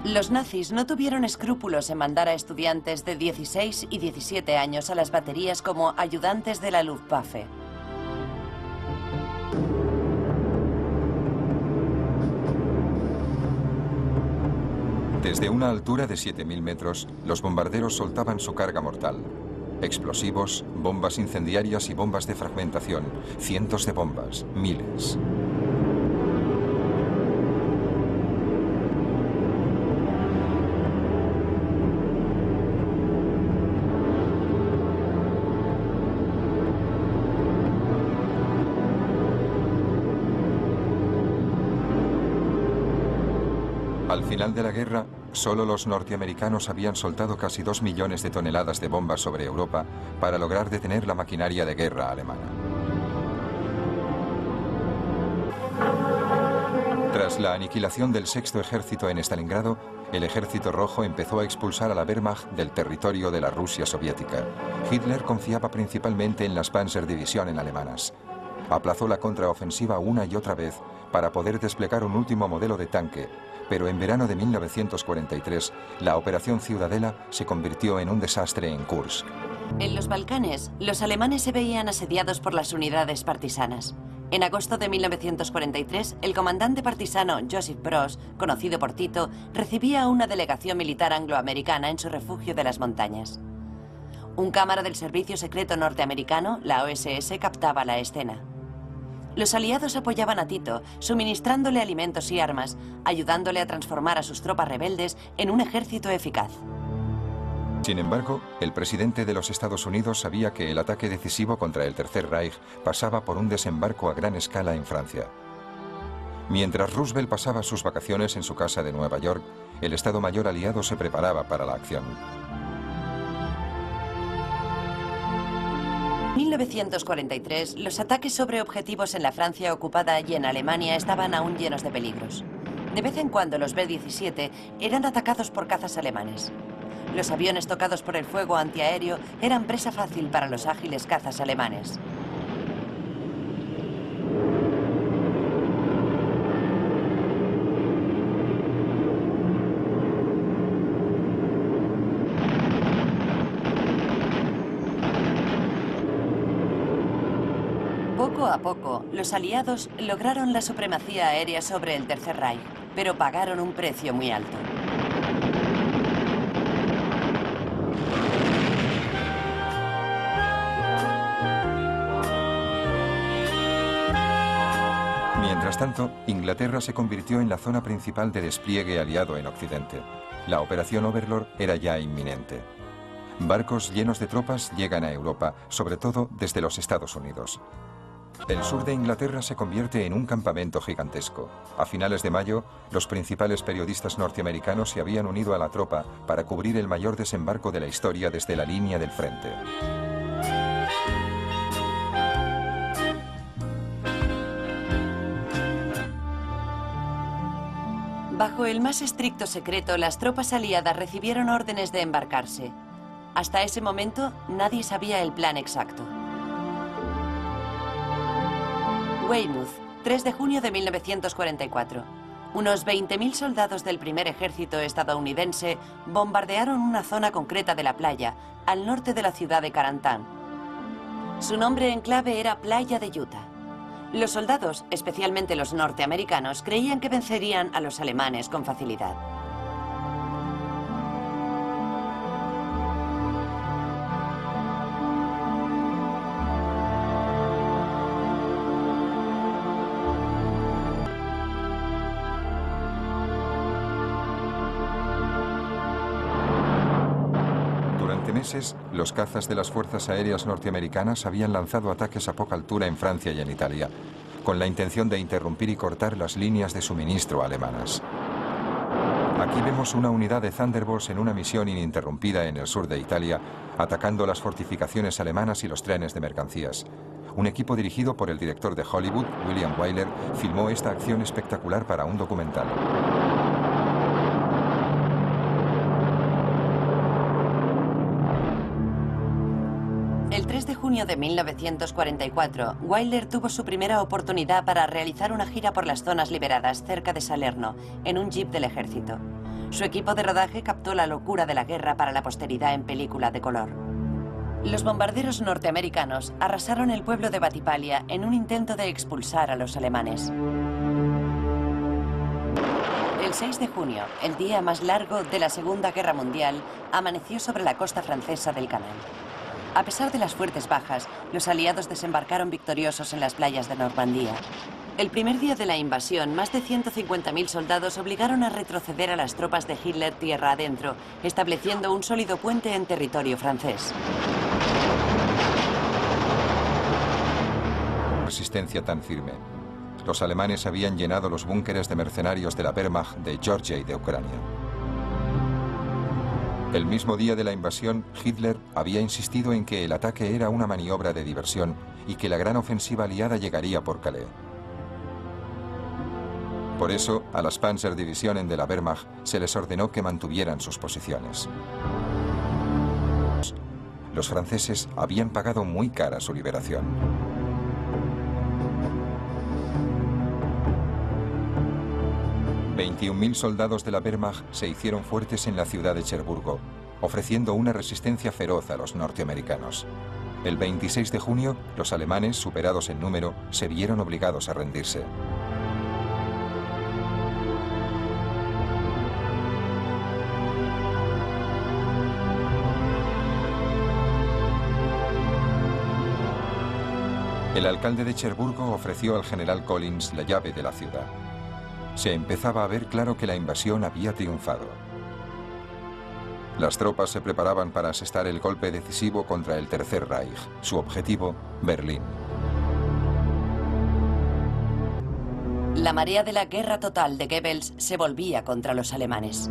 Los nazis no tuvieron escrúpulos en mandar a estudiantes de 16 y 17 años a las baterías como ayudantes de la Luftwaffe. Desde una altura de 7.000 metros, los bombarderos soltaban su carga mortal. Explosivos, bombas incendiarias y bombas de fragmentación. Cientos de bombas, miles. Al final de la guerra, solo los norteamericanos habían soltado casi 2 millones de toneladas de bombas sobre Europa para lograr detener la maquinaria de guerra alemana. Tras la aniquilación del Sexto Ejército en Stalingrado, el Ejército Rojo empezó a expulsar a la Wehrmacht del territorio de la Rusia soviética. Hitler confiaba principalmente en las Panzerdivisionen alemanas. Aplazó la contraofensiva una y otra vez para poder desplegar un último modelo de tanque, pero en verano de 1943, la Operación Ciudadela se convirtió en un desastre en Kursk. En los Balcanes, los alemanes se veían asediados por las unidades partisanas. En agosto de 1943, el comandante partisano Josip Broz, conocido por Tito, recibía a una delegación militar angloamericana en su refugio de las montañas. Un cámara del Servicio Secreto Norteamericano, la OSS, captaba la escena. Los aliados apoyaban a Tito, suministrándole alimentos y armas, ayudándole a transformar a sus tropas rebeldes en un ejército eficaz. Sin embargo, el presidente de los Estados Unidos sabía que el ataque decisivo contra el Tercer Reich pasaba por un desembarco a gran escala en Francia. Mientras Roosevelt pasaba sus vacaciones en su casa de Nueva York, el Estado Mayor aliado se preparaba para la acción. En 1943, los ataques sobre objetivos en la Francia ocupada y en Alemania estaban aún llenos de peligros. De vez en cuando los B-17 eran atacados por cazas alemanes. Los aviones tocados por el fuego antiaéreo eran presa fácil para los ágiles cazas alemanes. Poco a poco, los aliados lograron la supremacía aérea sobre el Tercer Reich, pero pagaron un precio muy alto. Mientras tanto, Inglaterra se convirtió en la zona principal de despliegue aliado en Occidente. La Operación Overlord era ya inminente. Barcos llenos de tropas llegan a Europa, sobre todo desde los Estados Unidos. El sur de Inglaterra se convierte en un campamento gigantesco. A finales de mayo, los principales periodistas norteamericanos se habían unido a la tropa para cubrir el mayor desembarco de la historia desde la línea del frente. Bajo el más estricto secreto, las tropas aliadas recibieron órdenes de embarcarse. Hasta ese momento, nadie sabía el plan exacto. Weymouth, 3 de junio de 1944. Unos 20.000 soldados del primer ejército estadounidense bombardearon una zona concreta de la playa, al norte de la ciudad de Carantan. Su nombre en clave era Playa de Utah. Los soldados, especialmente los norteamericanos, creían que vencerían a los alemanes con facilidad. Meses, los cazas de las fuerzas aéreas norteamericanas habían lanzado ataques a poca altura en Francia y en Italia, con la intención de interrumpir y cortar las líneas de suministro alemanas. Aquí vemos una unidad de Thunderbolts en una misión ininterrumpida en el sur de Italia, atacando las fortificaciones alemanas y los trenes de mercancías. Un equipo dirigido por el director de Hollywood, William Wyler, filmó esta acción espectacular para un documental. El 3 de junio de 1944, Wyler tuvo su primera oportunidad para realizar una gira por las zonas liberadas cerca de Salerno, en un jeep del ejército. Su equipo de rodaje captó la locura de la guerra para la posteridad en película de color. Los bombarderos norteamericanos arrasaron el pueblo de Battipaglia en un intento de expulsar a los alemanes. El 6 de junio, el día más largo de la Segunda Guerra Mundial, amaneció sobre la costa francesa del Canal. A pesar de las fuertes bajas, los aliados desembarcaron victoriosos en las playas de Normandía. El primer día de la invasión, más de 150.000 soldados obligaron a retroceder a las tropas de Hitler tierra adentro, estableciendo un sólido puente en territorio francés. Resistencia tan firme. Los alemanes habían llenado los búnkeres de mercenarios de la Wehrmacht de Georgia y de Ucrania. El mismo día de la invasión, Hitler había insistido en que el ataque era una maniobra de diversión y que la gran ofensiva aliada llegaría por Calais. Por eso, a las Panzerdivisionen de la Wehrmacht se les ordenó que mantuvieran sus posiciones. Los franceses habían pagado muy cara su liberación. $21.000 soldados de la Wehrmacht se hicieron fuertes en la ciudad de Cherburgo, ofreciendo una resistencia feroz a los norteamericanos. El 26 de junio, los alemanes, superados en número, se vieron obligados a rendirse. El alcalde de Cherburgo ofreció al general Collins la llave de la ciudad. Se empezaba a ver claro que la invasión había triunfado. Las tropas se preparaban para asestar el golpe decisivo contra el Tercer Reich. Su objetivo, Berlín. La marea de la guerra total de Goebbels se volvía contra los alemanes.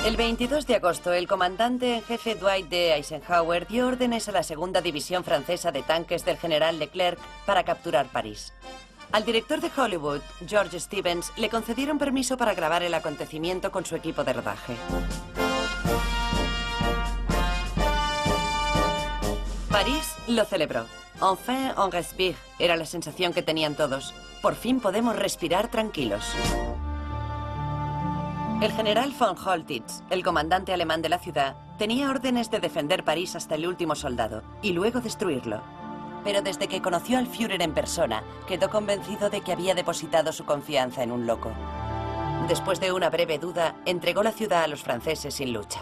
El 22 de agosto, el comandante en jefe Dwight D. Eisenhower dio órdenes a la segunda división francesa de tanques del general Leclerc para capturar París. Al director de Hollywood, George Stevens, le concedieron permiso para grabar el acontecimiento con su equipo de rodaje. París lo celebró. Enfin, on respire, era la sensación que tenían todos. Por fin podemos respirar tranquilos. El general von Holtitz, el comandante alemán de la ciudad, tenía órdenes de defender París hasta el último soldado y luego destruirlo. Pero desde que conoció al Führer en persona, quedó convencido de que había depositado su confianza en un loco. Después de una breve duda, entregó la ciudad a los franceses sin lucha.